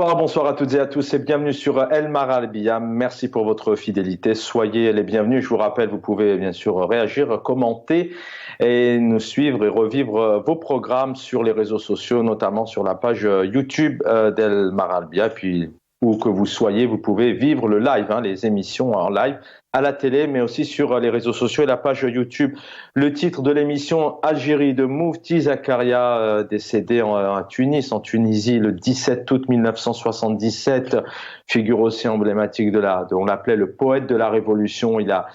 Bonsoir à toutes et à tous et bienvenue sur El Maralbia. Merci pour votre fidélité. Soyez les bienvenus. Je vous rappelle, vous pouvez bien sûr réagir, commenter et nous suivre et revivre vos programmes sur les réseaux sociaux, notamment sur la page YouTube d'El Maralbia. Puis, où que vous soyez, vous pouvez vivre le live, les émissions en live à la télé, mais aussi sur les réseaux sociaux et la page YouTube. Le titre de l'émission, Algérie de Moufti Zakaria, décédé à Tunis, en Tunisie, le 17 août 1977, figure aussi emblématique on l'appelait le poète de la Révolution. Il a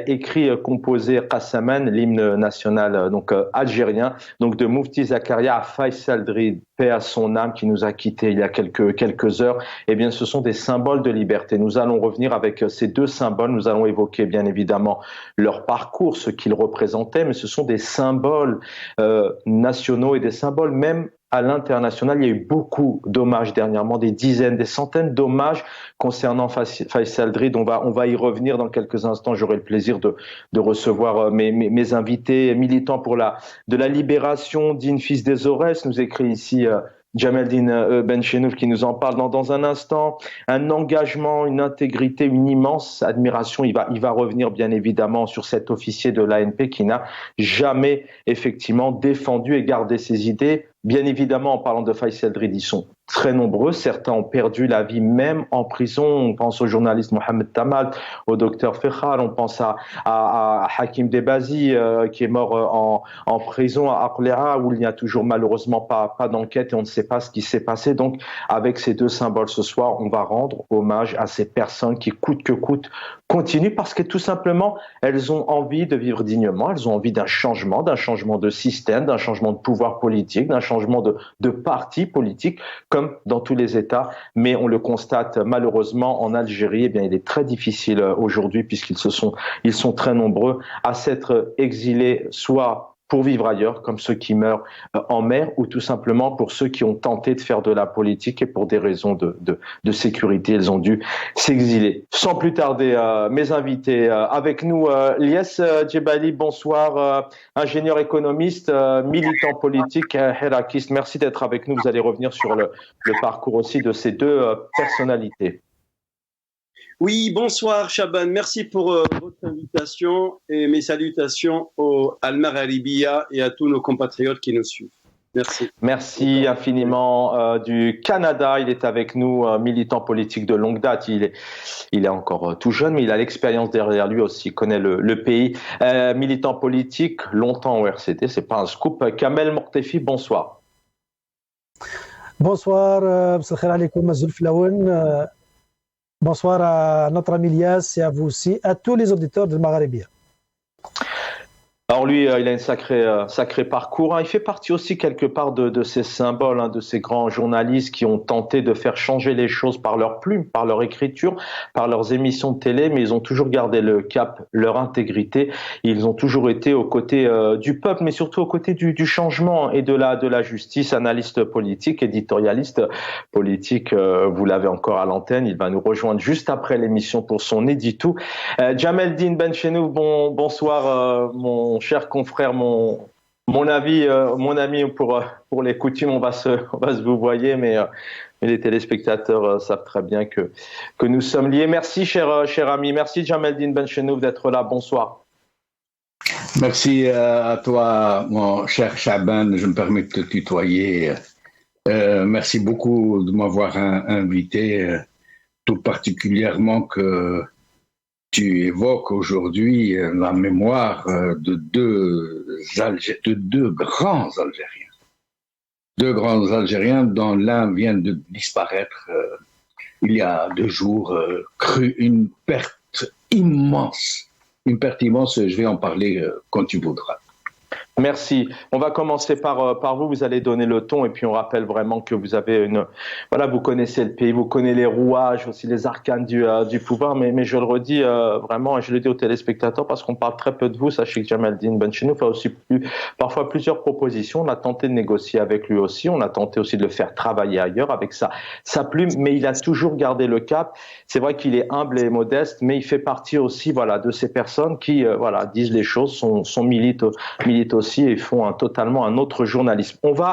écrit, composé Qassaman, l'hymne national algérien, donc de Moufti Zakaria à Faisal Drid, paix à son âme, qui nous a quittés il y a quelques heures. Eh bien, ce sont des symboles de liberté. Nous allons revenir avec ces deux symboles. Nous allons évoquer bien évidemment leur parcours, ce qu'ils représentaient, mais ce sont des symboles nationaux et des symboles même à l'international. Il y a eu beaucoup d'hommages dernièrement, des dizaines, des centaines d'hommages concernant Faisal Drid. On va y revenir dans quelques instants. J'aurai le plaisir de recevoir mes invités militants de la libération d'In Fils des Aurès. Nous écrit ici Jamaldine Benchenouf qui nous en parle dans un instant. Un engagement, une intégrité, une immense admiration. Il va revenir bien évidemment sur cet officier de l'ANP qui n'a jamais effectivement défendu et gardé ses idées. Bien évidemment, en parlant de Faisal Drid, ils sont très nombreux. Certains ont perdu la vie même en prison. On pense au journaliste Mohamed Tamal, au docteur Fekhar. On pense à Hakim Debazi qui est mort en prison à Aqlea, où il n'y a toujours malheureusement pas d'enquête et on ne sait pas ce qui s'est passé. Donc, avec ces deux symboles ce soir, on va rendre hommage à ces personnes qui, coûte que coûte, continuent parce que tout simplement, elles ont envie de vivre dignement. Elles ont envie d'un changement de système, d'un changement de pouvoir politique, d'un changement de parti politique, comme dans tous les États. Mais on le constate malheureusement en Algérie, eh bien, il est très difficile aujourd'hui puisqu'ils sont très nombreux à s'être exilés, soit pour vivre ailleurs, comme ceux qui meurent en mer, ou tout simplement pour ceux qui ont tenté de faire de la politique et pour des raisons de sécurité, ils ont dû s'exiler. Sans plus tarder, mes invités avec nous, Lies Djebali, bonsoir, ingénieur économiste, militant politique, hérakiste. Merci d'être avec nous. Vous allez revenir sur le parcours aussi de ces deux personnalités. Oui, bonsoir Chaban, merci pour votre invitation et mes salutations au Al Maralbia et à tous nos compatriotes qui nous suivent. Merci. Merci infiniment du Canada. Il est avec nous, militant politique de longue date. Il est encore tout jeune, mais il a l'expérience derrière lui aussi. Il connaît le pays. Militant politique, longtemps au RCD, c'est pas un scoop. Kamel Mortefi, bonsoir. Bonsoir, bonsoir à notre ami Lias et à vous aussi, à tous les auditeurs de Maralbia. Alors lui, il a un sacré parcours. Il fait partie aussi quelque part de ces symboles, de ces grands journalistes qui ont tenté de faire changer les choses par leur plume, par leur écriture, par leurs émissions de télé, mais ils ont toujours gardé le cap, leur intégrité. Ils ont toujours été aux côtés du peuple, mais surtout aux côtés du changement et de la justice. Analyste politique, éditorialiste politique, vous l'avez encore à l'antenne. Il va nous rejoindre juste après l'émission pour son édito. Jamaldine Benchenouf, bonsoir, mon cher confrère, mon ami pour les coutumes, on va se vous voyer, mais les téléspectateurs savent très bien que nous sommes liés. Merci, cher ami. Merci, Jamaldine Benchenouf, d'être là. Bonsoir. Merci à toi, mon cher Chaban. Je me permets de te tutoyer. Merci beaucoup de m'avoir invité, tout particulièrement que tu évoques aujourd'hui la mémoire de deux grands Algériens. Deux grands Algériens dont l'un vient de disparaître il y a 2 jours, une perte immense. Une perte immense, je vais en parler quand tu voudras. Merci. On va commencer par vous. Vous allez donner le ton et puis on rappelle vraiment que vous avez vous connaissez le pays, vous connaissez les rouages, aussi les arcanes du pouvoir. Mais je le redis vraiment, et je le dis aux téléspectateurs parce qu'on parle très peu de vous. Sachez que Jamaldine Benchenouf a aussi parfois plusieurs propositions. On a tenté de négocier avec lui aussi. On a tenté aussi de le faire travailler ailleurs avec sa plume, mais il a toujours gardé le cap. C'est vrai qu'il est humble et modeste, mais il fait partie aussi, de ces personnes qui, disent les choses, sont militent aussi et font totalement un autre journalisme. On va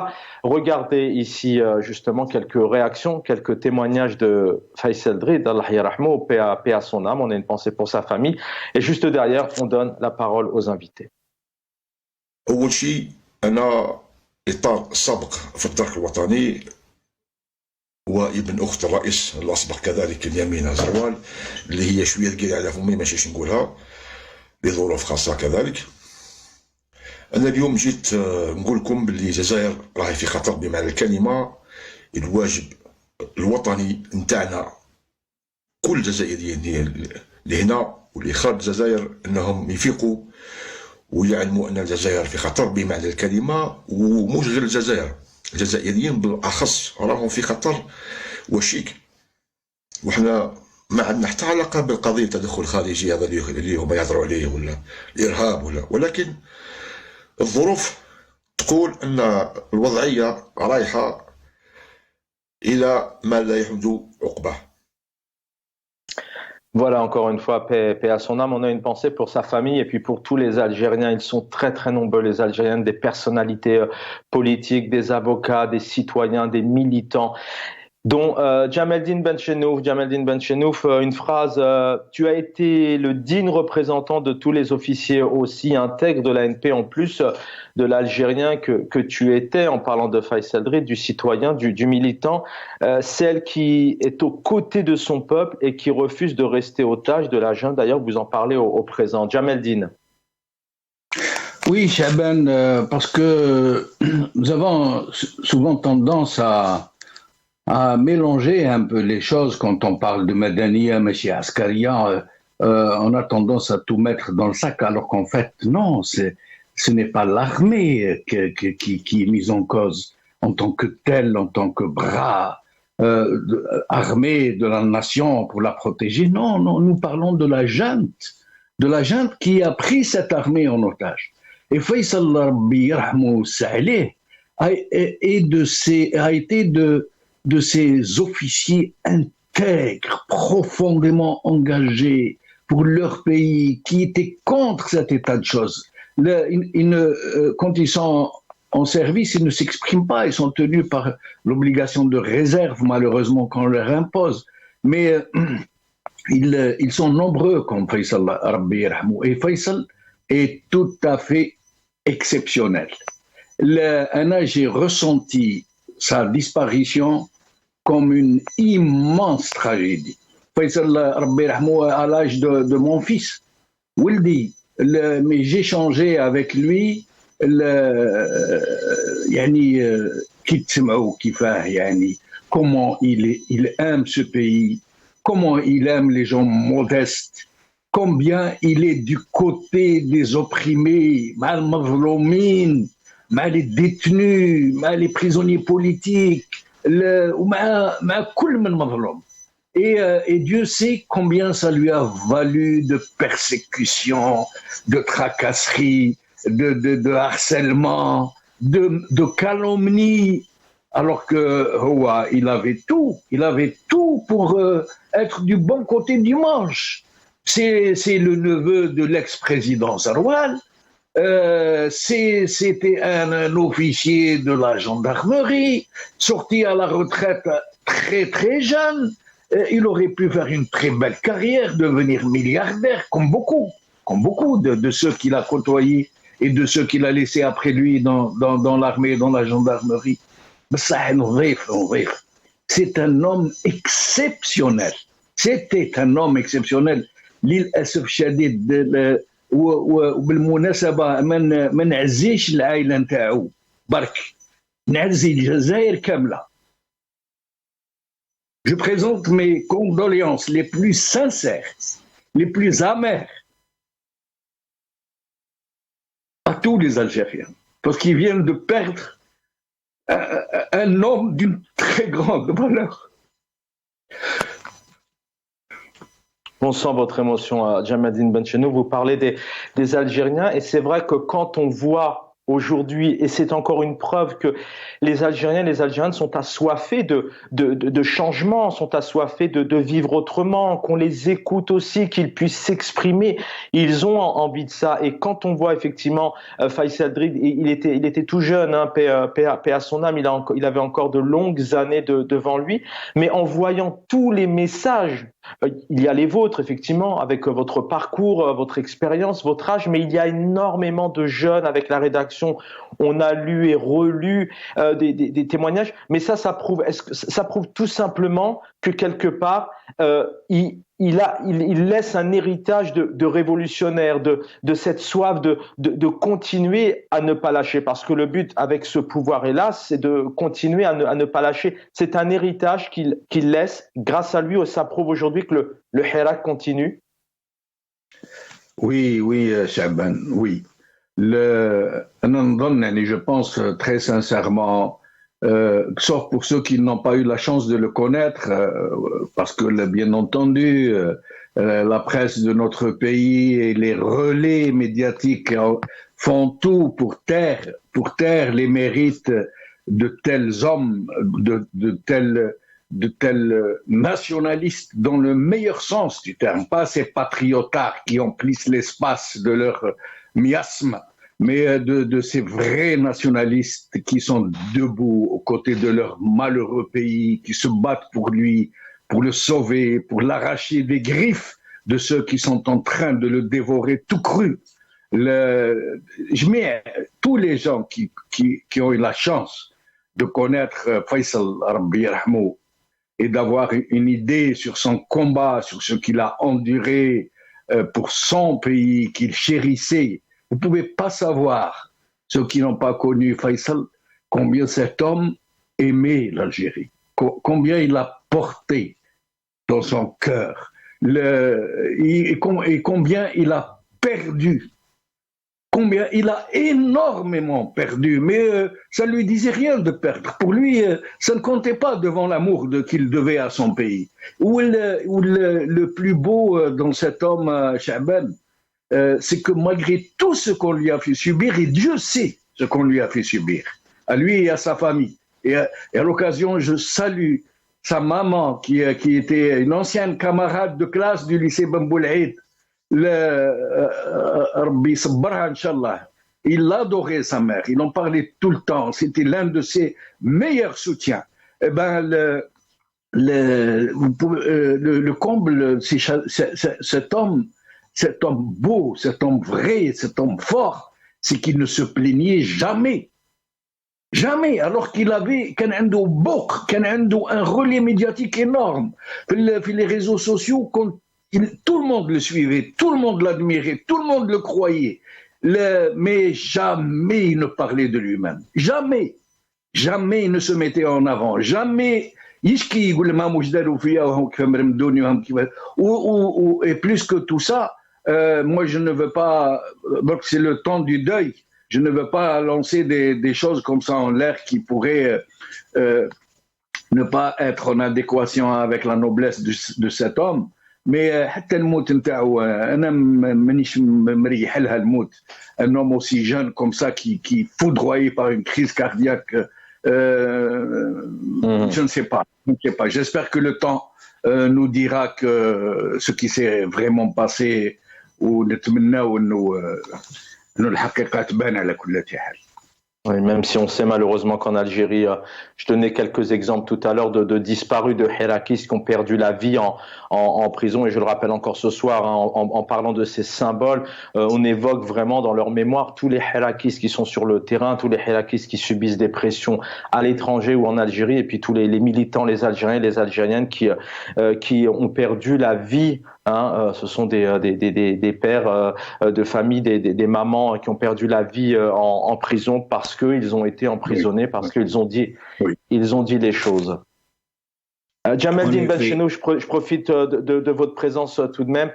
regarder ici justement quelques réactions, quelques témoignages de Faisal Drid, Allah yarahmou, paix à son âme. On a une pensée pour sa famille. Et juste derrière, on donne la parole aux invités. أول شيء أنا إطار سابق في الدرك الوطني وابن أخت الرئيس الأسبق كذلك اليمين زروال اللي هي شوية ثقيلة على فمي ماشيش نقولها لظروف خاصة كذلك. أنا اليوم جيت نقول لكم باللي الجزائر راهي في خطر بمعنى الكلمة. الواجب الوطني نتاعنا كل جزائريين اللي هنا واللي خارج الجزائر أنهم يفيقوا ويعلموا أن الجزائر في خطر بمعنى الكلمة، ومش غير الجزائر، الجزائريين بالأخص راهم في خطر وشيك. وحنا ما عندنا حتى علاقة بالقضية التدخل الخارجي هذا اللي هما يهضروا عليه ولا الإرهاب ولكن الظروف تقول أن الوضعية رايحة إلى ما لا يحمد عقباه. Voilà, encore une fois, paix à son âme. On a une pensée pour sa famille et puis pour tous les Algériens. Ils sont très, très nombreux, les Algériens, des personnalités politiques, des avocats, des citoyens, des militants, dont Jamaldine Benchenouf. Jamaldine Benchenouf, une phrase, tu as été le digne représentant de tous les officiers aussi intègres de l'ANP, en plus de l'Algérien que tu étais, en parlant de Faisal Drid, du citoyen, du militant, celle qui est aux côtés de son peuple et qui refuse de rester otage de la junte. D'ailleurs, vous en parlez au présent. Jamaldine. Oui, Chaban, parce que nous avons souvent tendance à mélanger un peu les choses quand on parle de Madania, M. Askaria. On a tendance à tout mettre dans le sac, alors qu'en fait, non, ce n'est pas l'armée qui est mise en cause en tant que telle, en tant que bras armé de la nation pour la protéger. Non, nous parlons de la junte qui a pris cette armée en otage. Et Faisal Rabbi Rahmou Saleh a été de ces officiers intègres, profondément engagés pour leur pays, qui étaient contre cet état de choses. Quand ils sont en service, ils ne s'expriment pas, ils sont tenus par l'obligation de réserve, malheureusement, qu'on leur impose. Mais ils sont nombreux, comme Faisal Rabbi Rahmou. Et Faisal est tout à fait exceptionnel. J'ai ressenti sa disparition comme une immense tragédie. Faisal Rabbi Rahmou à l'âge de mon fils, Wildi, mais j'ai changé avec lui comment il aime ce pays, comment il aime les gens modestes, combien il est du côté des opprimés, mal mazloumin, mal les détenus, mal les prisonniers politiques, et Dieu sait combien ça lui a valu de persécutions, de tracasseries, de harcèlement, de calomnie, alors que il avait tout pour être du bon côté du manche. C'est le neveu de l'ex-président Zaroual. C'était un officier de la gendarmerie, sorti à la retraite très très jeune. Il aurait pu faire une très belle carrière, devenir milliardaire, comme beaucoup de ceux qu'il a côtoyés et de ceux qu'il a laissés après lui dans l'armée et dans la gendarmerie. C'est un homme exceptionnel. C'était un homme exceptionnel. للأسف الشديد وبالمناسبة ما نعزيش العائلة نتاعو برك نعزي الجزائر كاملة. Je présente mes condoléances les plus sincères, les plus amères à tous les Algériens, parce qu'ils viennent de perdre un homme d'une très grande valeur. On sent votre émotion, Jamaldine Benchenouf. Vous parlez des Algériens et c'est vrai que quand on voit aujourd'hui, et c'est encore une preuve que les Algériens et les Algériennes sont assoiffés de changement, sont assoiffés de vivre autrement, qu'on les écoute aussi, qu'ils puissent s'exprimer. Ils ont envie de ça. Et quand on voit effectivement Faisal Drid, il était tout jeune, hein, paix à son âme, il avait encore de longues années devant lui, mais en voyant tous les messages, il y a les vôtres, effectivement, avec votre parcours, votre expérience, votre âge, mais il y a énormément de jeunes avec la rédaction. On a lu et relu des témoignages, mais ça prouve tout simplement que quelque part, il laisse un héritage de révolutionnaire, de cette soif de continuer à ne pas lâcher, parce que le but avec ce pouvoir, hélas, c'est de continuer à ne pas lâcher. C'est un héritage qu'il laisse. Grâce à lui, ça prouve aujourd'hui que le Hirak continue. Oui, Shaban, oui. Je pense très sincèrement, sauf pour ceux qui n'ont pas eu la chance de le connaître, parce que bien entendu, la presse de notre pays et les relais médiatiques font tout pour taire les mérites de tels hommes, de tels nationalistes dans le meilleur sens du terme, pas ces patriotards qui emplissent l'espace de leur miasme, mais de ces vrais nationalistes qui sont debout aux côtés de leur malheureux pays, qui se battent pour lui, pour le sauver, pour l'arracher des griffes de ceux qui sont en train de le dévorer tout cru. Je mets tous les gens qui ont eu la chance de connaître Faisal Rabbi Yarhamou et d'avoir une idée sur son combat, sur ce qu'il a enduré pour son pays qu'il chérissait. Vous ne pouvez pas savoir, ceux qui n'ont pas connu Faisal, combien cet homme aimait l'Algérie, combien il a porté dans son cœur, et combien il a perdu. Combien il a énormément perdu, mais ça ne lui disait rien de perdre. Pour lui, ça ne comptait pas devant l'amour qu'il devait à son pays. Le plus beau dans cet homme, Shaban, c'est que malgré tout ce qu'on lui a fait subir, et Dieu sait ce qu'on lui a fait subir, à lui et à sa famille. Et à l'occasion, je salue sa maman, qui était une ancienne camarade de classe du lycée Ben Boulaïd. Rabbi Sabbarha, Inch'Allah. Il adorait sa mère, il en parlait tout le temps, c'était l'un de ses meilleurs soutiens. Eh ben, le comble, cet homme beau, cet homme vrai, cet homme fort, c'est qu'il ne se plaignait jamais. Jamais, alors qu'il avait un relais médiatique énorme. Les réseaux sociaux, tout le monde le suivait, tout le monde l'admirait, tout le monde le croyait. Mais jamais il ne parlait de lui-même. Jamais. Jamais il ne se mettait en avant. Jamais. Et plus que tout ça, moi je ne veux pas. Donc c'est le temps du deuil. Je ne veux pas lancer des choses comme ça en l'air qui pourraient ne pas être en adéquation avec la noblesse de cet homme. Mais حتى الموت نتاعو انا مانيش مريح لها الموت. Un homme aussi jeune comme ça qui foudroyé par une crise cardiaque, je ne sais pas. J'espère que le temps nous dira que ce qui s'est vraiment passé ونتمناو انه الحقيقه تبان على كل حال. Oui, même si on sait malheureusement qu'en Algérie, je donnais quelques exemples tout à l'heure de disparus, de Hirakistes qui ont perdu la vie en prison, et je le rappelle encore ce soir, hein, en parlant de ces symboles, on évoque vraiment dans leur mémoire tous les Hirakistes qui sont sur le terrain, tous les Hirakistes qui subissent des pressions à l'étranger ou en Algérie, et puis tous les militants, les Algériens et les Algériennes qui ont perdu la vie. Hein, ce sont des pères de famille, des mamans qui ont perdu la vie en prison parce qu'ils ont été emprisonnés, parce qu'ils ont dit les choses. Jamaldine Benchenou, je profite de votre présence tout de même.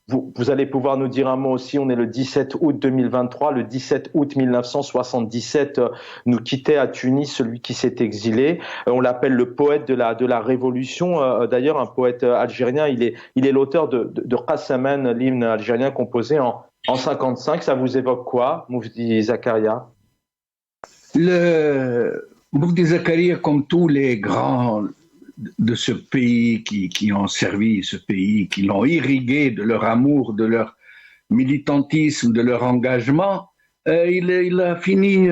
Vous allez pouvoir nous dire un mot aussi. On est le 17 août 2023. Le 17 août 1977, nous quittait à Tunis celui qui s'est exilé. On l'appelle le poète de la Révolution. D'ailleurs, un poète algérien. Il est l'auteur de Qassaman, l'hymne algérien composé en En 55, ça vous évoque quoi, Moufdi Zakaria? Le Moufdi Zakaria, comme tous les grands de ce pays qui ont servi ce pays, qui l'ont irrigué de leur amour, de leur militantisme, de leur engagement, il a fini,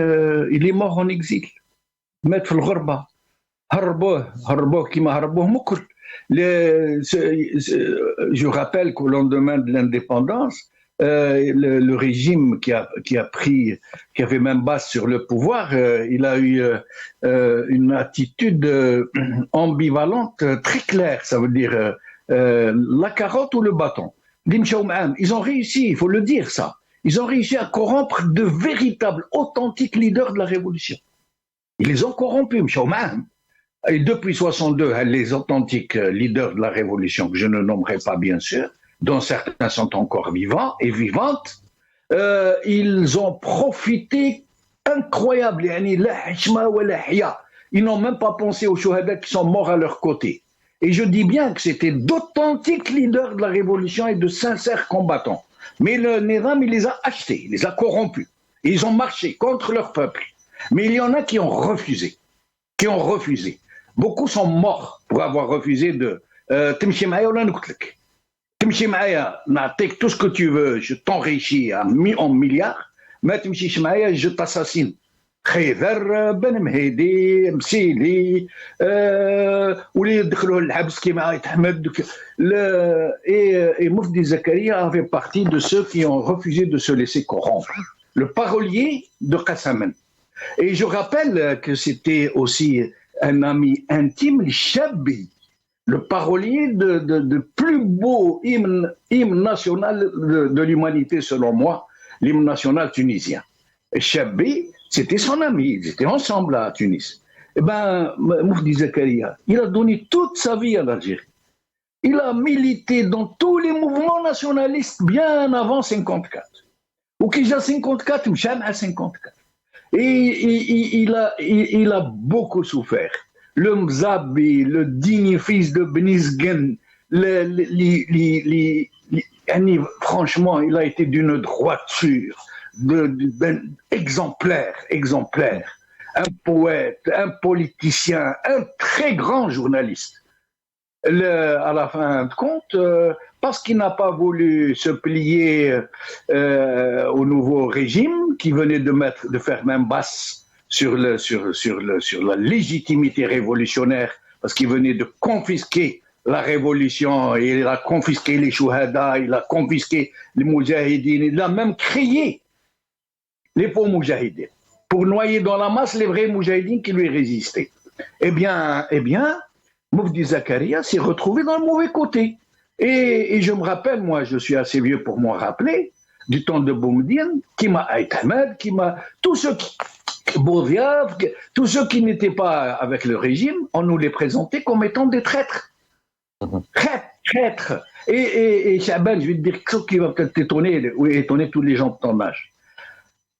il est mort en exil. مات في الغربة هربوه كما هربوه مكل. Je rappelle qu'au lendemain de l'indépendance, le régime qui avait même base sur le pouvoir, il a eu une attitude ambivalente très claire. Ça veut dire la carotte ou le bâton. Ils ont réussi, il faut le dire ça. Ils ont réussi à corrompre de véritables, authentiques leaders de la révolution. Ils les ont corrompus, et depuis 62, les authentiques leaders de la révolution, que je ne nommerai pas bien sûr, dont certains sont encore vivants et vivantes, ils ont profité incroyable. Ils n'ont même pas pensé aux chouhada qui sont morts à leur côté. Et je dis bien que c'était d'authentiques leaders de la révolution et de sincères combattants. Mais le Nizam, il les a achetés, il les a corrompus. Et ils ont marché contre leur peuple. Mais il y en a qui ont refusé. Beaucoup sont morts pour avoir refusé de Timshi Maaya ou Lanouklek. Timshi Maaya, n'attaque tout ce que tu veux, je t'enrichis en milliards, mais Timshi Maaya, je t'assassine. Khayder, Ben Mehdi, Msili, Ouli Dkhlo al-Habs qui m'a été Ahmed. Et Moufdi Zakaria avait partie de ceux qui ont refusé de se laisser corrompre. Le parolier de Qassaman. Et je rappelle que c'était aussi un ami intime, le Chabi, le parolier de plus beau hymne national de l'humanité, selon moi, l'hymne national tunisien. Et Chabi, c'était son ami, ils étaient ensemble à Tunis. Eh bien, Moufdi Zakaria, il a donné toute sa vie à l'Algérie. Il a milité dans tous les mouvements nationalistes bien avant 54. Ou qu'il y a 54, Mcham à 54. Et il a beaucoup souffert. Le Mzabi, le digne fils de Benizgen, franchement, il a été d'une droiture, exemplaire. Un poète, un politicien, un très grand journaliste. À la fin de compte, parce qu'il n'a pas voulu se plier au nouveau régime qui venait de faire main basse sur la légitimité révolutionnaire, parce qu'il venait de confisquer la révolution, et il a confisqué les chouhada, il a confisqué les moujahidines, il a même créé les faux moujahidines pour noyer dans la masse les vrais moujahidines qui lui résistaient. Eh bien, Moufdi Zakaria s'est retrouvé dans le mauvais côté. Et je me rappelle, moi, je suis assez vieux pour m'en rappeler, du temps de Boumediene, tous ceux qui n'étaient pas avec le régime, on nous les présentait comme étant des traîtres. Traîtres. Et Chaban, je vais te dire quelque chose qui va peut-être étonner tous les gens de ton âge.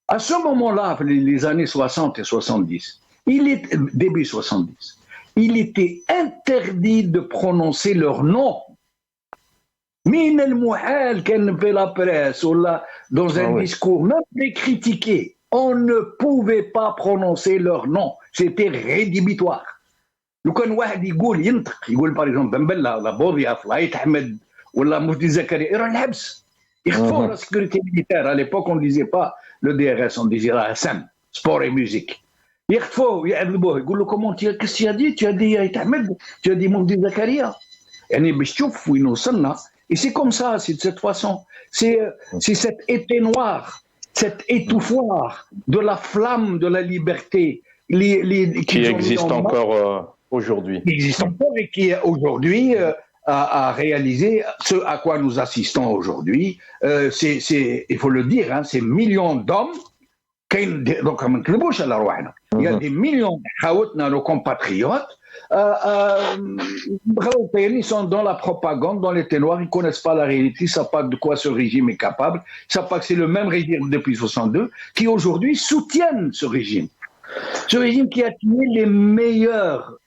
À ce moment-là, les années 60 et 70, début 70, il était interdit de prononcer leur nom. Min el-Mouhal, qu'elle fait la presse, ou là, dans un discours, même les critiquer, on ne pouvait pas prononcer leur nom. C'était rédhibitoire. لو كان واحد يقول par exemple Ben Bella, la Boudiaf, la Ahmed, ou la Moufdi Zakaria, il y a un habs. Il faut la sécurité militaire. À l'époque, on ne disait pas le DRS, on disait la SM, sport et musique. Il faut, il dit comment qu'est-ce que tu as dit? Tu as dit Ahmed, tu as dit Moufdi Zakaria. Et c'est comme ça, c'est de cette façon. C'est cet éteignoir, cet étouffoir de la flamme de la liberté qui existe encore aujourd'hui. Qui existe encore et qui aujourd'hui a réalisé ce à quoi nous assistons aujourd'hui. Il faut le dire, hein, ces millions d'hommes. Il y a des millions de nos compatriotes. Ils sont dans la propagande, dans les ténoirs, ils ne connaissent pas la réalité, ils ne savent pas de quoi ce régime est capable, ils ne savent pas que c'est le même régime depuis 62 qui aujourd'hui soutiennent ce régime. Ce régime qui a tué les meilleurs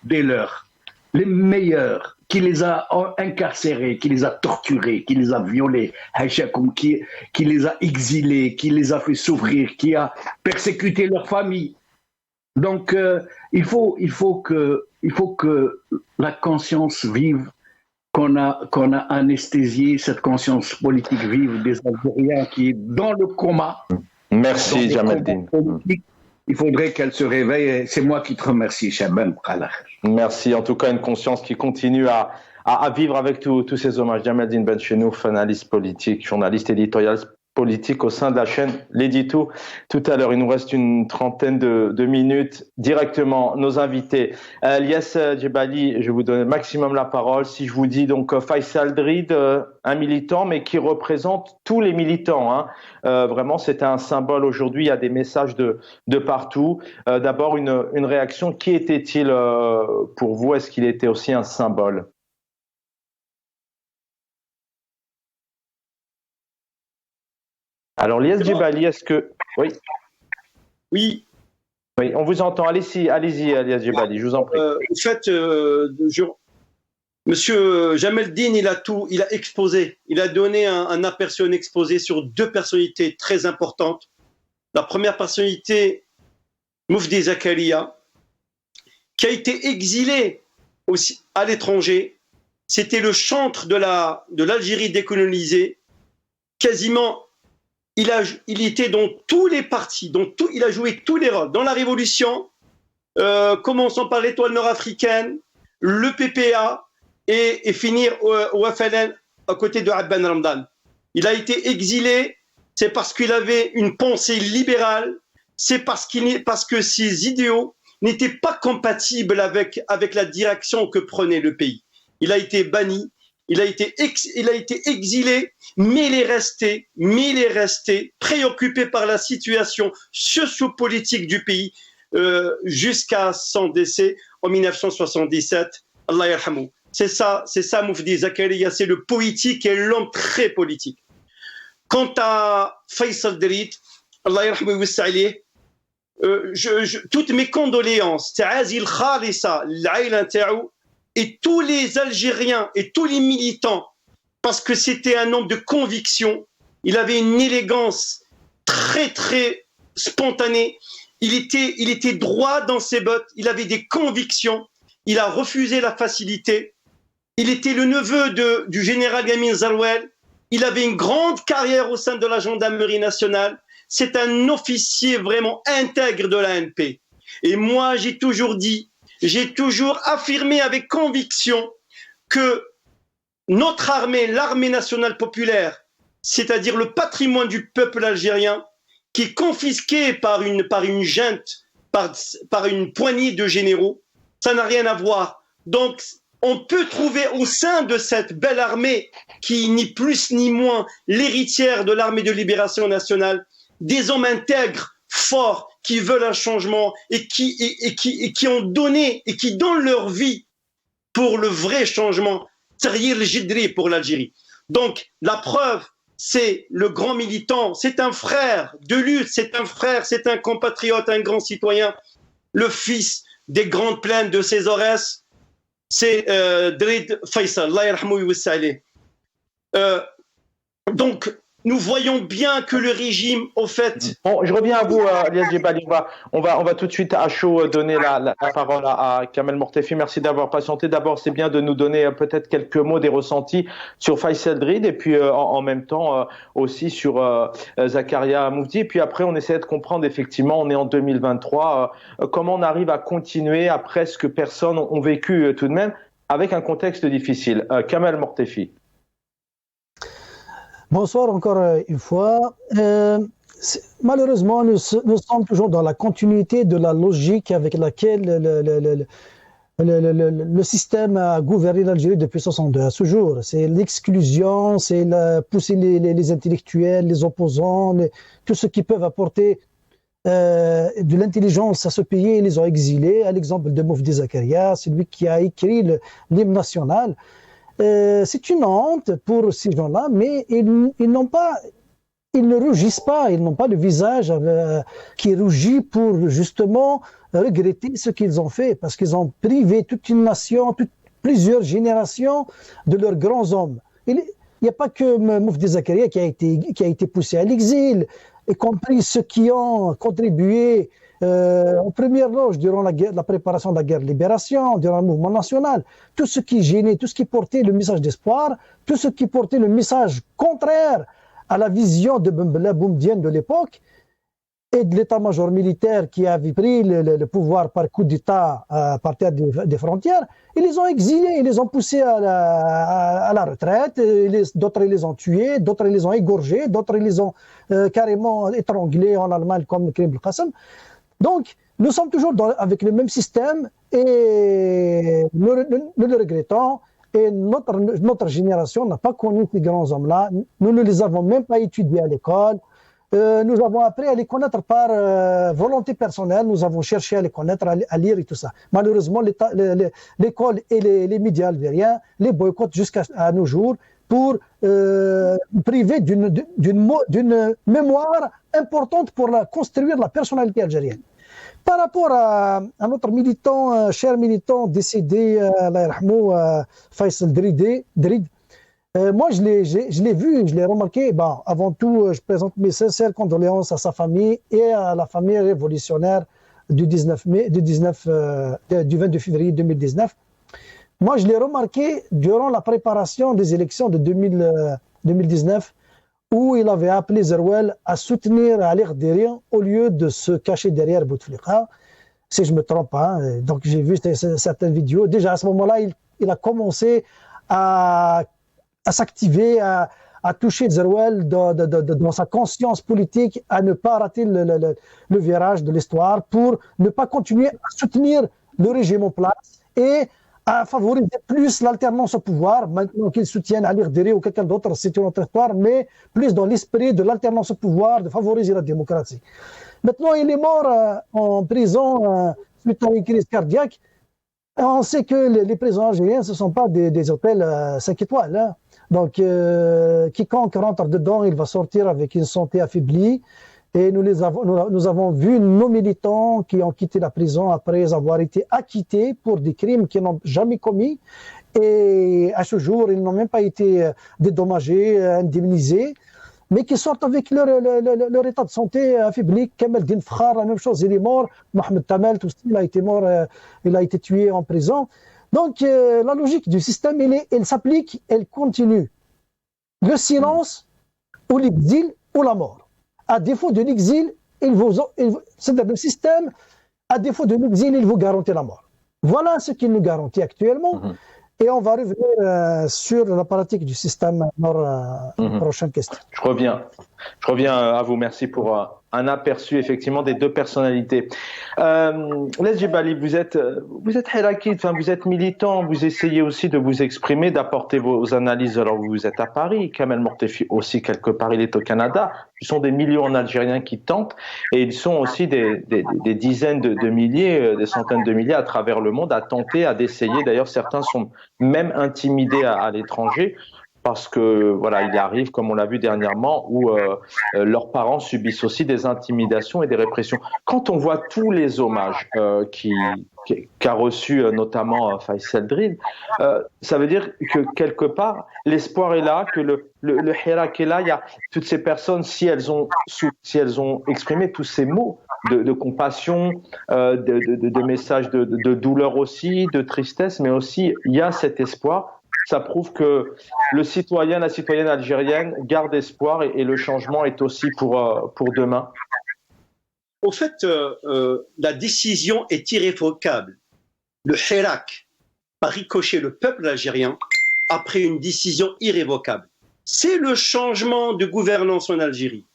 des leurs, les meilleurs. qui les a incarcérés, qui les a torturés, qui les a violés, qui les a exilés, qui les a fait souffrir, qui a persécuté leur famille. Donc, il faut que la conscience vive, qu'on a anesthésié cette conscience politique vive des Algériens qui est dans le coma. Merci, Jamel-Din. Il faudrait qu'elle se réveille. C'est moi qui te remercie, Chaban. Merci. En tout cas, une conscience qui continue à vivre avec tous ces hommages. Jamel-Din Benchenouf, analyste politique, journaliste éditorial politique au sein de la chaîne L'Édito. Tout à l'heure, il nous reste une trentaine de minutes. Directement, nos invités. Lies Djebali, je vous donne le maximum la parole. Si je vous dis donc Faisal Drid, un militant, mais qui représente tous les militants. Hein. Vraiment, c'est un symbole aujourd'hui. Il y a des messages de partout. D'abord, une réaction. Qui était-il pour vous? Est-ce qu'il était aussi un symbole? Alors, Lies Djebali, est-ce que... Oui. Oui. Oui, on vous entend. Allez-y, Lies Djebali, je vous en prie. En fait, Monsieur Jamel-Din, il a exposé. Il a donné un aperçu, un exposé sur deux personnalités très importantes. La première personnalité, Moufdi Zakaria, qui a été exilé aussi à l'étranger. C'était le chantre de l'Algérie décolonisée. Quasiment, il était dans tous les partis, il a joué tous les rôles. Dans la Révolution, commençons par l'Étoile nord-africaine, le PPA et finir au FLN à côté de Abban Ramdan. Il a été exilé, c'est parce qu'il avait une pensée libérale, c'est parce que ses idéaux n'étaient pas compatibles avec la direction que prenait le pays. Il a été banni. Il a été exilé, mais il est resté préoccupé par la situation socio-politique du pays jusqu'à son décès en 1977. Allah yarhamou. C'est ça, Moufdi Zakaria, c'est le politique et l'homme très politique. Quant à Faisal Drid, Allah yarhamou wissa'alih, toutes mes condoléances, ta'azil khalisa, l'aïla ta'ou, et tous les Algériens et tous les militants, parce que c'était un homme de conviction, il avait une élégance très très spontanée, il était droit dans ses bottes, il avait des convictions, il a refusé la facilité, il était le neveu du général Yamin Zarouel, il avait une grande carrière au sein de la gendarmerie nationale, c'est un officier vraiment intègre de l'ANP. Et moi j'ai toujours affirmé avec conviction que notre armée, l'armée nationale populaire, c'est-à-dire le patrimoine du peuple algérien, qui est confisqué par une junte, par une poignée de généraux, ça n'a rien à voir. Donc, on peut trouver au sein de cette belle armée, qui ni plus ni moins l'héritière de l'armée de libération nationale, des hommes intègres, forts, qui veulent un changement et qui ont donné et qui donnent leur vie pour le vrai changement, Tahrir el-Jidri pour l'Algérie. Donc la preuve, c'est le grand militant, c'est un frère de lutte, c'est un frère, c'est un compatriote, un grand citoyen, le fils des grandes plaines de Césarès, c'est Drid Faisal, Allah yarhamou wa wissa'alih. Donc nous voyons bien que le régime, au fait... Bon, je reviens à vous, Lies Djebali. On va tout de suite à chaud donner la parole à Kamel Mortefi. Merci d'avoir patienté. D'abord, c'est bien de nous donner peut-être quelques mots des ressentis sur Faisal Drid et puis en même temps aussi sur Zakaria Moufdi. Et puis après, on essaie de comprendre, effectivement, on est en 2023, comment on arrive à continuer après ce que personne ont vécu tout de même avec un contexte difficile. Kamel Mortefi. Bonsoir encore une fois. Malheureusement, nous sommes toujours dans la continuité de la logique avec laquelle le système a gouverné l'Algérie depuis 62 à ce jour. C'est l'exclusion, c'est pousser les intellectuels, les opposants, tous ceux qui peuvent apporter de l'intelligence à ce pays, ils les ont exilés. À l'exemple de Moufdi Zakaria, c'est lui qui a écrit l'hymne national. C'est une honte pour ces gens-là, mais ils ne rougissent pas, ils n'ont pas le visage qui rougit pour justement regretter ce qu'ils ont fait, parce qu'ils ont privé toute une nation, plusieurs générations de leurs grands hommes. Il n'y a pas que Moufdi Zakaria qui a été poussé à l'exil, y compris ceux qui ont contribué en première loge durant la préparation de la guerre de libération, durant le mouvement national. Tout ce qui gênait, tout ce qui portait le message d'espoir, tout ce qui portait le message contraire à la vision de Bembela Boumedienne de l'époque, et de l'état-major militaire qui avait pris le pouvoir par coup d'État à partir des frontières, ils les ont exilés, ils les ont poussés à la retraite, d'autres ils les ont tués, d'autres ils les ont égorgés, d'autres ils les ont carrément étranglés en Allemagne comme Karim Belkacem. Donc, nous sommes toujours avec le même système et nous le regrettons. Et notre génération n'a pas connu ces grands hommes-là. Nous ne les avons même pas étudiés à l'école. Nous avons appris à les connaître par volonté personnelle. Nous avons cherché à les connaître, à lire et tout ça. Malheureusement, l'école et les médias algériens les boycottent jusqu'à nos jours pour priver d'une mémoire importante pour construire la personnalité algérienne. Par rapport à notre militant, cher militant décédé, Allah yarhamou, Faisal Drid, moi je l'ai vu, je l'ai remarqué. Bon, avant tout, je présente mes sincères condoléances à sa famille et à la famille révolutionnaire du 22 février 2019. Moi, je l'ai remarqué durant la préparation des élections de 2019, où il avait appelé Zerouel à soutenir Ali Ghederi au lieu de se cacher derrière Bouteflika, si je ne me trompe pas. Donc j'ai vu certaines vidéos. Déjà à ce moment-là, il a commencé à s'activer, à toucher Zerouel dans sa conscience politique, à ne pas rater le virage de l'histoire pour ne pas continuer à soutenir le régime en place et à favoriser plus l'alternance au pouvoir. Maintenant qu'ils soutiennent Ali Ghederi ou quelqu'un d'autre, c'est une autre histoire, mais plus dans l'esprit de l'alternance au pouvoir, de favoriser la démocratie. Maintenant, il est mort en prison suite à une crise cardiaque. On sait que les prisons algériennes, ce ne sont pas des hôtels 5 étoiles. Hein. Donc, quiconque rentre dedans, il va sortir avec une santé affaiblie. Et nous avons vu nos militants qui ont quitté la prison après avoir été acquittés pour des crimes qu'ils n'ont jamais commis. Et à ce jour, ils n'ont même pas été dédommagés, indemnisés, mais qui sortent avec leur état de santé affaibli. Kamel Din Fakhar, la même chose, il est mort. Mohamed Tamel, tout ça, il a été mort, il a été tué en prison. Donc, la logique du système, elle s'applique, elle continue. Le silence ou l'exil ou la mort. À défaut de l'exil, c'est le système, à défaut de l'exil, il vous garantit la mort. Voilà ce qu'il nous garantit actuellement. Et on va revenir sur la pratique du système dans prochaine question. Je reviens à vous. Merci pour un aperçu effectivement des deux personnalités. Les Djebali, vous êtes hirakite, enfin, vous êtes militant, vous essayez aussi de vous exprimer, d'apporter vos analyses. Alors vous êtes à Paris, Kamel Mortefi aussi quelque part, il est au Canada. Ce sont des millions d'Algériens qui tentent, et ils sont aussi des dizaines de milliers, des centaines de milliers à travers le monde à tenter, d'essayer. D'ailleurs, certains sont même intimidés à l'étranger. Parce que voilà, il arrive, comme on l'a vu dernièrement, où leurs parents subissent aussi des intimidations et des répressions. Quand on voit tous les hommages qu'a reçu notamment Faisal Drid, ça veut dire que quelque part l'espoir est là, que le hirak est là. Il y a toutes ces personnes, si elles ont exprimé tous ces mots de compassion, de messages de douleur aussi, de tristesse, mais aussi il y a cet espoir. Ça prouve que le citoyen, la citoyenne algérienne garde espoir et le changement est aussi pour demain. Au fait, la décision est irrévocable. Le hirak a ricoché le peuple algérien après une décision irrévocable. C'est le changement de gouvernance en Algérie.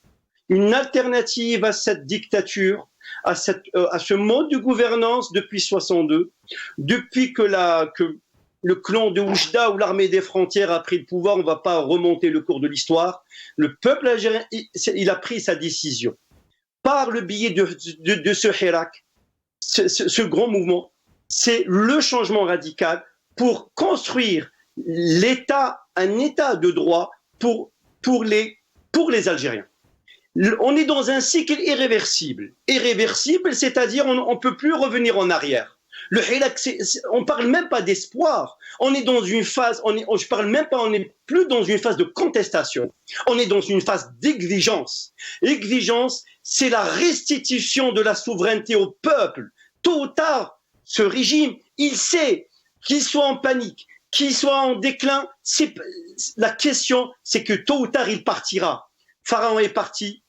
Une alternative à cette dictature, à ce mode de gouvernance depuis 62, depuis que le clan de Oujda ou l'armée des frontières a pris le pouvoir, on ne va pas remonter le cours de l'histoire. Le peuple algérien, il a pris sa décision. Par le biais de ce hirak, ce grand mouvement, c'est le changement radical pour construire un état de droit pour les Algériens. On est dans un cycle irréversible. Irréversible, c'est-à-dire on ne peut plus revenir en arrière. Le Hirak, on parle même pas d'espoir. On est dans une phase, je parle même pas, on n'est plus dans une phase de contestation. On est dans une phase d'exigence. Exigence, c'est la restitution de la souveraineté au peuple. Tôt ou tard, ce régime, il sait qu'il soit en panique, qu'il soit en déclin. La question, c'est que tôt ou tard, il partira. Pharaon est parti.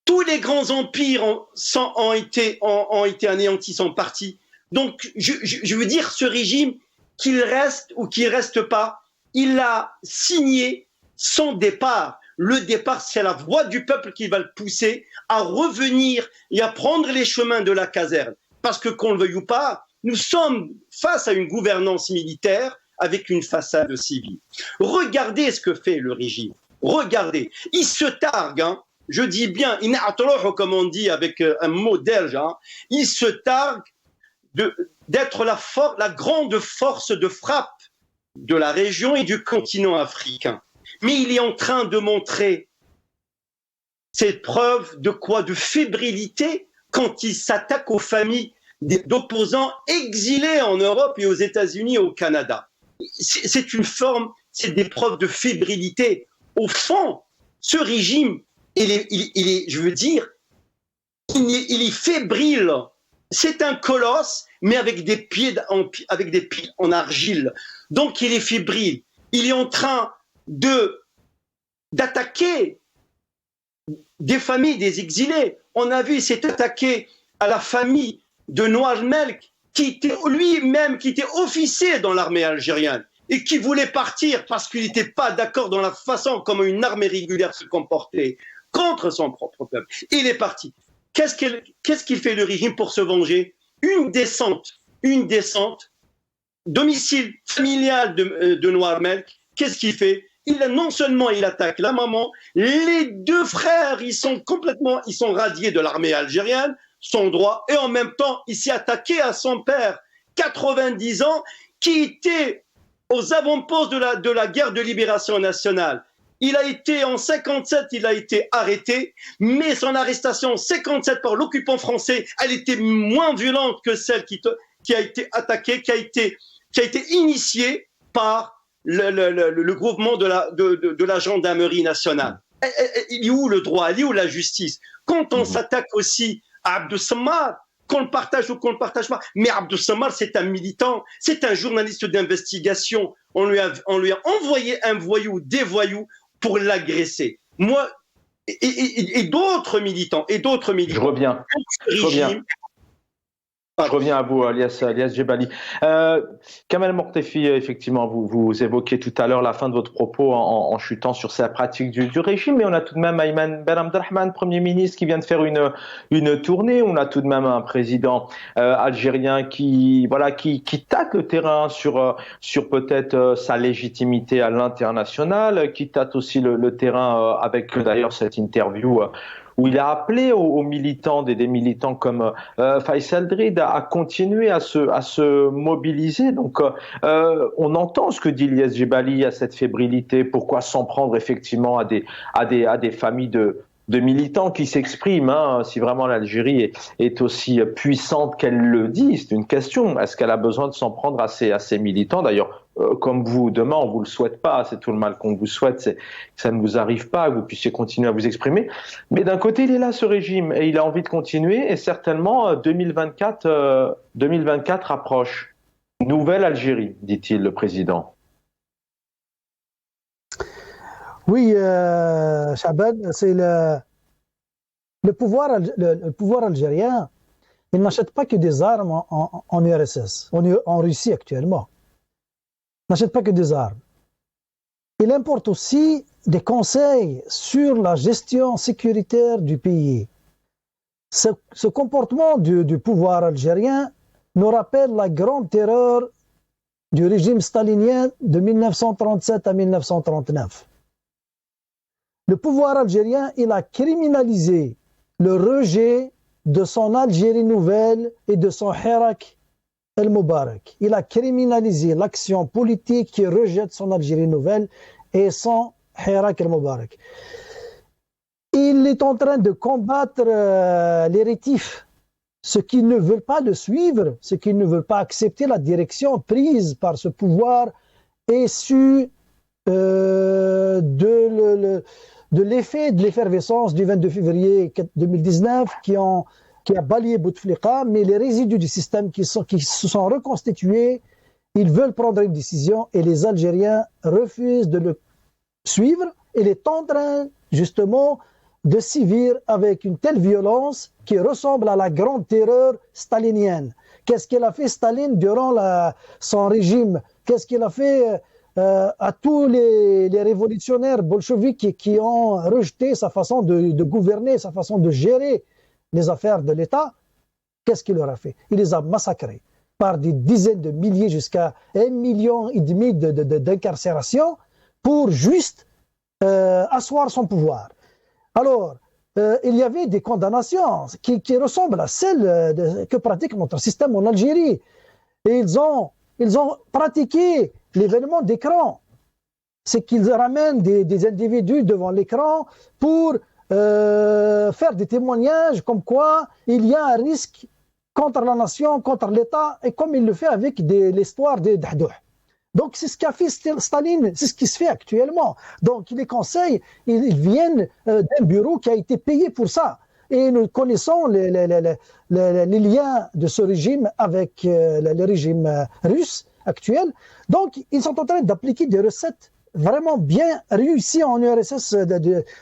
Tous les grands empires ont été anéantis, sont partis. Donc, je veux dire, ce régime, qu'il reste ou qu'il reste pas, il a signé son départ. Le départ, c'est la voix du peuple qui va le pousser à revenir et à prendre les chemins de la caserne. Parce que qu'on le veuille ou pas, nous sommes face à une gouvernance militaire avec une façade civile. Regardez ce que fait le régime. Regardez. Il se targue, hein. Je dis bien, comme on dit avec un mot belge, hein. Il se targue d'être la grande force de frappe de la région et du continent africain. Mais il est en train de montrer cette preuve de quoi? De fébrilité quand il s'attaque aux familles d'opposants exilés en Europe et aux États-Unis et au Canada. C'est une forme, c'est des preuves de fébrilité. Au fond, ce régime, il est, je veux dire, il est fébrile. C'est un colosse, mais avec des pieds en argile. Donc il est fébrile. Il est en train d'attaquer des familles des exilés. On a vu, il s'est attaqué à la famille de Noir Melk, qui était lui-même, qui était officier dans l'armée algérienne et qui voulait partir parce qu'il n'était pas d'accord dans la façon comme une armée régulière se comportait contre son propre peuple. Il est parti. Qu'est-ce qu'il fait le régime pour se venger? Une descente, domicile familial de Noir Melk. Qu'est-ce qu'il fait? Non seulement il attaque la maman, les deux frères, ils sont radiés de l'armée algérienne, son droit, et en même temps, il s'est attaqué à son père, 90 ans, qui était aux avant-postes de la guerre de libération nationale. En 57, il a été arrêté, mais son arrestation en 57 par l'occupant français, elle était moins violente que celle qui a été attaquée, qui a été initiée par le groupement de la gendarmerie nationale. Il est où le droit? Il est où la justice? Quand on s'attaque aussi à Abdou Sammar, qu'on le partage ou qu'on le partage pas, mais Abdou Sammar, c'est un militant, c'est un journaliste d'investigation. On lui a envoyé un voyou, des voyous pour l'agresser. Moi et d'autres militants. Je reviens. Je reviens à vous, Alias Djebali. Kamal Mortefi, effectivement, vous évoquiez tout à l'heure la fin de votre propos en chutant sur sa pratique du régime, mais on a tout de même Ayman Ben Abdelrahman, Premier ministre, qui vient de faire une tournée. On a tout de même un président algérien qui tâte le terrain sur peut-être sa légitimité à l'international, qui tâte aussi le terrain avec d'ailleurs cette interview où il a appelé aux militants, des militants comme Faisal Drid à continuer à se mobiliser. Donc, on entend ce que dit Ilyes Djebali, à cette fébrilité. Pourquoi s'en prendre effectivement à des familles de militants qui s'expriment, hein, si vraiment l'Algérie est aussi puissante qu'elle le dit, c'est une question. Est-ce qu'elle a besoin de s'en prendre à ces militants? D'ailleurs, comme vous, demain, on vous le souhaite pas, c'est tout le mal qu'on vous souhaite, c'est que ça ne vous arrive pas, que vous puissiez continuer à vous exprimer. Mais d'un côté, il est là, ce régime, et il a envie de continuer, et certainement 2024 approche. Nouvelle Algérie, dit-il, le président. Oui, Chaban, c'est le pouvoir algérien. Il n'achète pas que des armes en URSS, en Russie actuellement. Il n'achète pas que des armes. Il importe aussi des conseils sur la gestion sécuritaire du pays. Ce comportement du pouvoir algérien nous rappelle la grande terreur du régime stalinien de 1937 à 1939. Le pouvoir algérien, il a criminalisé le rejet de son Algérie nouvelle et de son Hirak el-Moubarak. Il a criminalisé l'action politique qui rejette son Algérie nouvelle et son Hirak el-Moubarak. Il est en train de combattre les rétifs ceux qui ne veulent pas le suivre, ceux qui ne veulent pas accepter la direction prise par ce pouvoir issu de l'effet de l'effervescence du 22 février 2019 qui a balayé Bouteflika, mais les résidus du système qui se sont reconstitués, ils veulent prendre une décision et les Algériens refusent de le suivre. Il est en train justement de sévir avec une telle violence qui ressemble à la grande terreur stalinienne. Qu'est-ce qu'il a fait Staline durant son régime? Qu'est-ce qu'il a fait à tous les révolutionnaires bolcheviques qui ont rejeté sa façon de gouverner, sa façon de gérer les affaires de l'État? Qu'est-ce qu'il leur a fait? Il les a massacrés par des dizaines de milliers jusqu'à 1,5 million d'incarcérations pour juste asseoir son pouvoir. Alors, il y avait des condamnations qui ressemblent à celles que pratique notre système en Algérie. Et ils ont pratiqué l'événement d'écran. C'est qu'ils ramènent des individus devant l'écran pour faire des témoignages comme quoi il y a un risque contre la nation, contre l'État, et comme il le fait avec l'histoire des Dahdouh. Donc c'est ce qu'a fait Staline, c'est ce qui se fait actuellement. Donc les conseils, ils viennent d'un bureau qui a été payé pour ça. Et nous connaissons les liens de ce régime avec le régime russe actuel. Donc ils sont en train d'appliquer des recettes vraiment bien réussies en URSS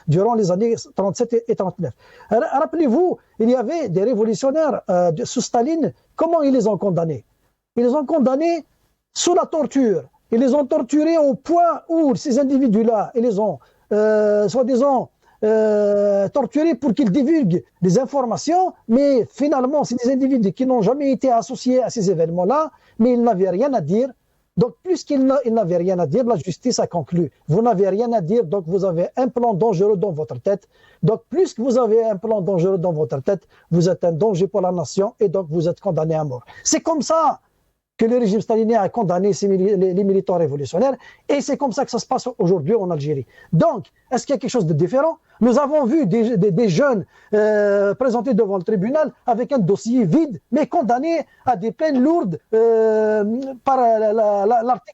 durant les années 37 et 39. Rappelez-vous, il y avait des révolutionnaires sous Staline, comment ils les ont condamnés? Ils les ont condamnés sous la torture. Ils les ont torturés au point où ces individus-là, ils les ont soi-disant torturés pour qu'ils divulguent des informations, mais finalement, c'est des individus qui n'ont jamais été associés à ces événements-là, mais ils n'avaient rien à dire. Donc, puisqu'ils n'avaient rien à dire, la justice a conclu. Vous n'avez rien à dire, donc vous avez un plan dangereux dans votre tête. Donc, plus que vous avez un plan dangereux dans votre tête, vous êtes un danger pour la nation et donc vous êtes condamné à mort. C'est comme ça que le régime stalinien a condamné les militants révolutionnaires, et c'est comme ça que ça se passe aujourd'hui en Algérie. Donc, est-ce qu'il y a quelque chose de différent? Nous avons vu des jeunes présentés devant le tribunal avec un dossier vide, mais condamnés à des peines lourdes par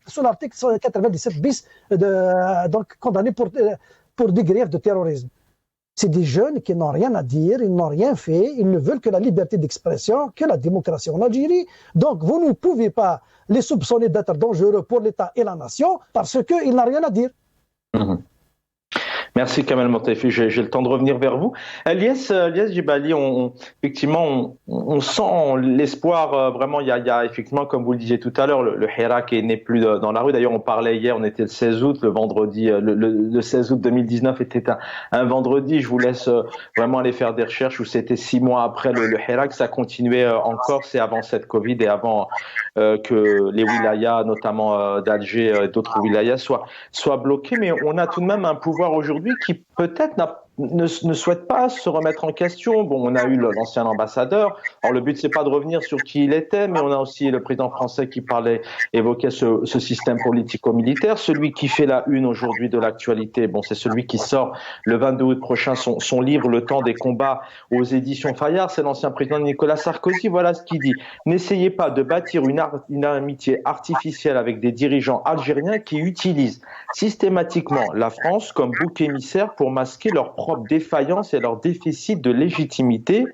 sous l'article 97 bis, donc condamnés pour des griefs de terrorisme. C'est des jeunes qui n'ont rien à dire, ils n'ont rien fait, ils ne veulent que la liberté d'expression, que la démocratie en Algérie. Donc vous ne pouvez pas les soupçonner d'être dangereux pour l'État et la nation parce qu'ils n'ont rien à dire. Merci Kamel Montaifi, j'ai le temps de revenir vers vous. Elias Djibali, effectivement, on sent l'espoir, vraiment, il y a effectivement, comme vous le disiez tout à l'heure, le Hirak n'est plus dans la rue. D'ailleurs, on parlait hier, on était le 16 août, le vendredi, le 16 août 2019 était un vendredi. Je vous laisse vraiment aller faire des recherches où c'était 6 mois après le Hirak. Ça continuait en Corse et avant cette Covid et avant que les wilayas, notamment d'Alger et d'autres wilayas, soient bloqués. Mais on a tout de même un pouvoir aujourd'hui qui peut-être ne souhaite pas se remettre en question. Bon, on a eu l'ancien ambassadeur. Alors le but c'est pas de revenir sur qui il était, mais on a aussi le président français qui évoquait ce système politico-militaire. Celui qui fait la une aujourd'hui de l'actualité, bon, c'est celui qui sort le 22 août prochain son livre Le temps des combats aux éditions Fayard. C'est l'ancien président Nicolas Sarkozy. Voilà ce qu'il dit. N'essayez pas de bâtir une amitié artificielle avec des dirigeants algériens qui utilisent systématiquement la France comme bouc émissaire pour masquer leur propre défaillance et leur déficit de légitimité.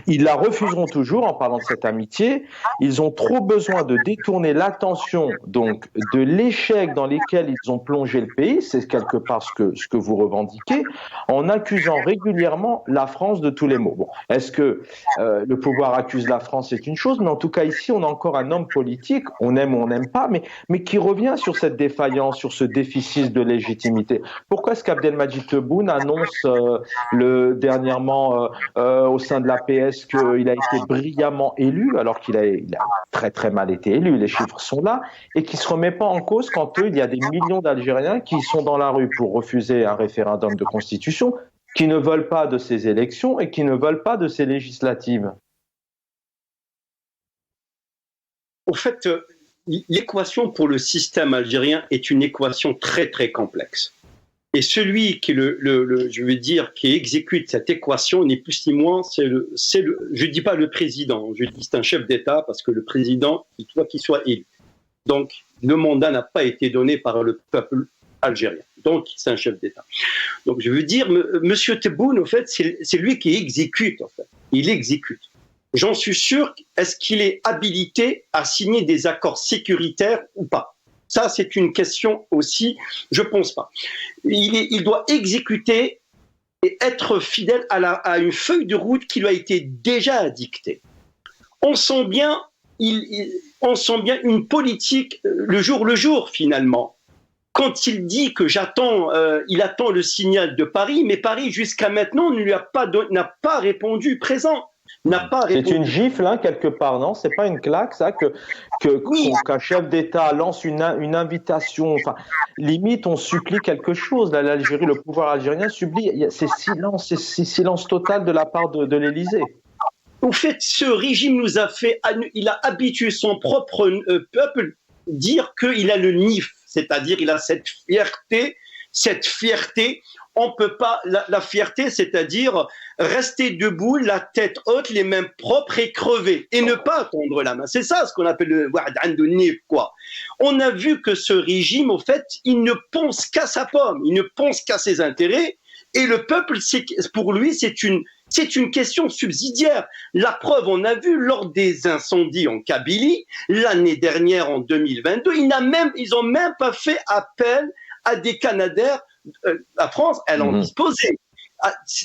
Ils la refuseront toujours en parlant de cette amitié. Ils ont trop besoin de détourner l'attention donc de l'échec dans lequel ils ont plongé le pays, c'est quelque part ce que vous revendiquez, en accusant régulièrement la France de tous les maux. Bon, est-ce que le pouvoir accuse la France, c'est une chose, mais en tout cas ici on a encore un homme politique, on aime ou on n'aime pas, mais qui revient sur cette défaillance, sur ce déficit de légitimité. Pourquoi est-ce qu'Abdelmadjid Tebboune annonce dernièrement au sein de la PS qu'il a été brillamment élu, alors qu'il a très très mal été élu, les chiffres sont là, et qui ne se remet pas en cause quand il y a des millions d'Algériens qui sont dans la rue pour refuser un référendum de constitution, qui ne veulent pas de ces élections et qui ne veulent pas de ces législatives. Au fait, l'équation pour le système algérien est une équation très très complexe. Et celui qui je veux dire, qui exécute cette équation n'est plus ni moins, je dis pas le président, je dis c'est un chef d'État parce que le président, il doit qu'il soit élu. Donc, le mandat n'a pas été donné par le peuple algérien. Donc, c'est un chef d'État. Donc, je veux dire, Monsieur Tebboune, en fait, c'est lui qui exécute, en fait. Il exécute. J'en suis sûr, est-ce qu'il est habilité à signer des accords sécuritaires ou pas? Ça, c'est une question aussi, je pense pas. Il doit exécuter et être fidèle à une feuille de route qui lui a été déjà dictée. On sent bien une politique le jour finalement. Quand il dit que il attend le signal de Paris, mais Paris jusqu'à maintenant n'a pas répondu présent. C'est une gifle, hein, quelque part, non? C'est pas une claque, ça, qu'un chef d'État lance une invitation. Enfin, limite, on supplie quelque chose. Là, l'Algérie, le pouvoir algérien supplie. C'est silence total de la part de l'Élysée. Au fait, ce régime il a habitué son propre peuple dire qu'il a le NIF, c'est-à-dire il a cette fierté. On peut pas, la fierté, c'est-à-dire rester debout, la tête haute, les mains propres et crever, et ne pas tendre la main. C'est ça ce qu'on appelle le wa'd andu nif, quoi. On a vu que ce régime, au fait, il ne pense qu'à sa pomme, il ne pense qu'à ses intérêts, et le peuple, pour lui, c'est une question subsidiaire. La preuve, on a vu lors des incendies en Kabylie, l'année dernière, en 2022, ils ont même pas fait appel à des Canadaires. La France, elle en disposait.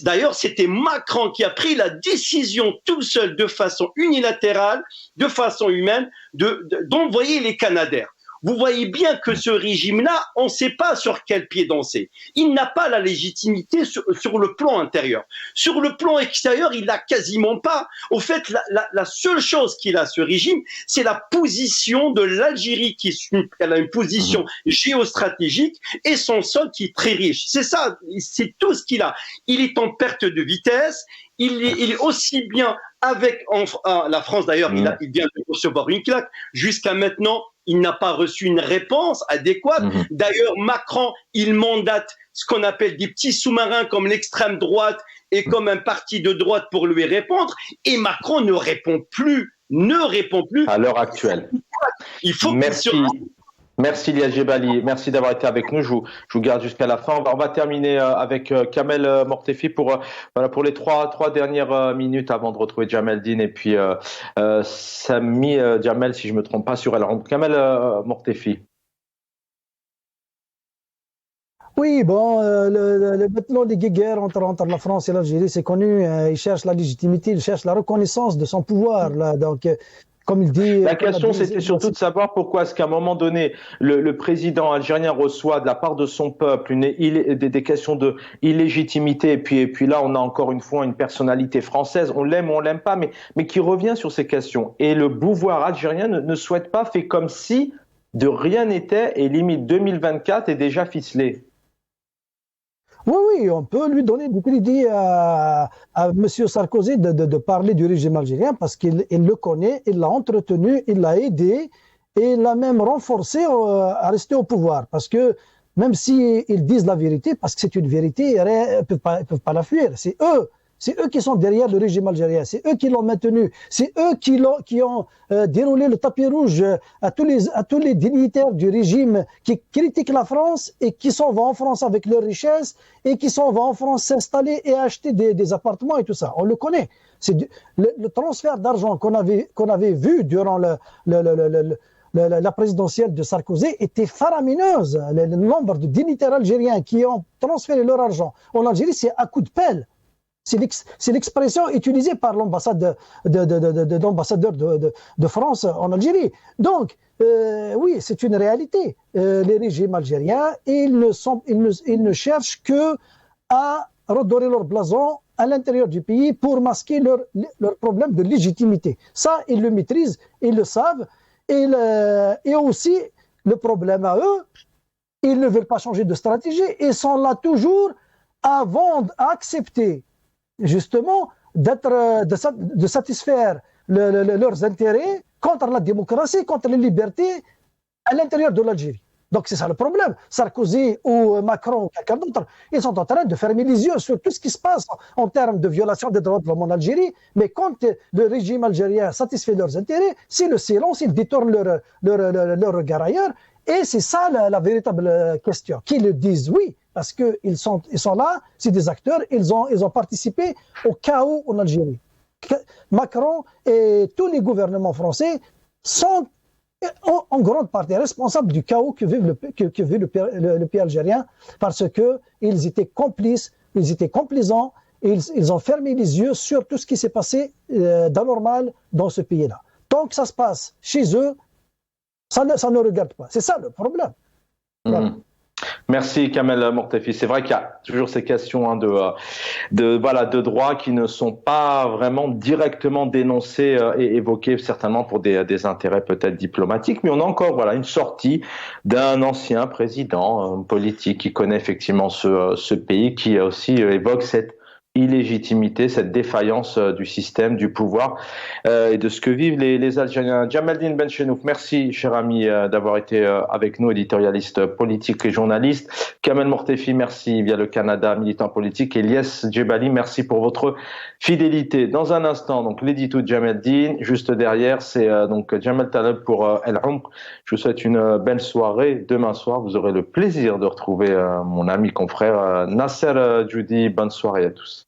D'ailleurs, c'était Macron qui a pris la décision tout seul, de façon unilatérale, de façon humaine, d'envoyer les Canadaires. Vous voyez bien que ce régime-là, on ne sait pas sur quel pied danser. Il n'a pas la légitimité sur le plan intérieur. Sur le plan extérieur, il n'a quasiment pas. Au fait, la seule chose qu'il a, ce régime, c'est la position de l'Algérie, elle a une position géostratégique, et son sol qui est très riche. C'est ça, c'est tout ce qu'il a. Il est en perte de vitesse. Il est aussi bien avec la France, d'ailleurs, il vient de recevoir une claque. Jusqu'à maintenant, il n'a pas reçu une réponse adéquate. D'ailleurs, Macron, il mandate ce qu'on appelle des petits sous-marins comme l'extrême droite et comme un parti de droite pour lui répondre. Et Macron ne répond plus. À l'heure actuelle. Il faut Merci Ilyas Jebali, merci d'avoir été avec nous. Je vous garde jusqu'à la fin. On va terminer avec Kamel Mortefi pour les trois dernières minutes avant de retrouver Jamel Din et puis Sami Jamel, si je me trompe pas, sur elle. Kamel Mortefi. Oui, bon, maintenant les guerres entre la France et l'Algérie, c'est connu. Ils cherchent la légitimité, ils cherchent la reconnaissance de son pouvoir. Là, donc, comme il dit, la question, c'était surtout de savoir pourquoi est-ce qu'à un moment donné, le président algérien reçoit de la part de son peuple des questions de illégitimité, et puis là, on a encore une fois une personnalité française, on l'aime ou on l'aime pas, mais qui revient sur ces questions. Et le pouvoir algérien ne souhaite pas, fait comme si de rien n'était, et limite 2024 est déjà ficelé. Oui, on peut lui donner du crédit à M. Sarkozy de parler du régime algérien parce qu'il le connaît, il l'a entretenu, il l'a aidé et il l'a même renforcé à rester au pouvoir. Parce que même s'ils disent la vérité, parce que c'est une vérité, ils ne peuvent pas la fuir. C'est eux qui sont derrière le régime algérien, c'est eux qui l'ont maintenu, c'est eux qui ont déroulé le tapis rouge à tous les dignitaires du régime qui critiquent la France et qui s'en vont en France avec leurs richesses et qui s'en vont en France s'installer et acheter des appartements et tout ça. On le connaît. C'est le transfert d'argent qu'on avait vu durant la présidentielle de Sarkozy était faramineuse. Le nombre de dignitaires algériens qui ont transféré leur argent en Algérie, c'est à coup de pelle. C'est l'expression utilisée par l'ambassadeur de France en Algérie. Donc, oui, c'est une réalité. Les régimes algériens, ils ne cherchent que à redorer leur blason à l'intérieur du pays pour masquer leur problème de légitimité. Ça, ils le maîtrisent, ils le savent. Et aussi, le problème à eux, ils ne veulent pas changer de stratégie. Ils sont là toujours à accepter justement de satisfaire leurs intérêts contre la démocratie, contre les libertés à l'intérieur de l'Algérie. Donc c'est ça le problème. Sarkozy ou Macron ou quelqu'un d'autre, ils sont en train de fermer les yeux sur tout ce qui se passe en termes de violation des droits de l'homme en Algérie. Mais quand le régime algérien satisfait leurs intérêts, c'est le silence, ils détournent leur regard ailleurs. Et c'est ça la véritable question. Qu'ils le disent, oui, parce qu'ils sont là, c'est des acteurs, ils ont participé au chaos en Algérie. Macron et tous les gouvernements français sont en grande partie responsables du chaos que vit le pays algérien, parce qu'ils étaient complices, ils étaient complaisants, ils ont fermé les yeux sur tout ce qui s'est passé d'anormal dans ce pays-là. Tant que ça se passe chez eux, ça ne regarde pas. C'est ça le problème. Voilà. Merci Kamel Mortefi. C'est vrai qu'il y a toujours ces questions de droit qui ne sont pas vraiment directement dénoncées et évoquées certainement pour des intérêts peut-être diplomatiques, mais on a encore une sortie d'un ancien président politique qui connaît effectivement ce pays, qui aussi évoque cette illégitimité, cette défaillance du système, du pouvoir et de ce que vivent les Algériens. Jamaldine Benchenouf, merci cher ami d'avoir été avec nous, éditorialiste politique et journaliste. Kamel Mortefi, merci via le Canada, militant politique. Et Lies Djebali, merci pour votre fidélité. Dans un instant, donc l'édito de Jamaldine, juste derrière, c'est donc Jamal Taleb pour El Umq. Je vous souhaite une belle soirée. Demain soir, vous aurez le plaisir de retrouver mon ami confrère Nasser Djoudi. Bonne soirée à tous.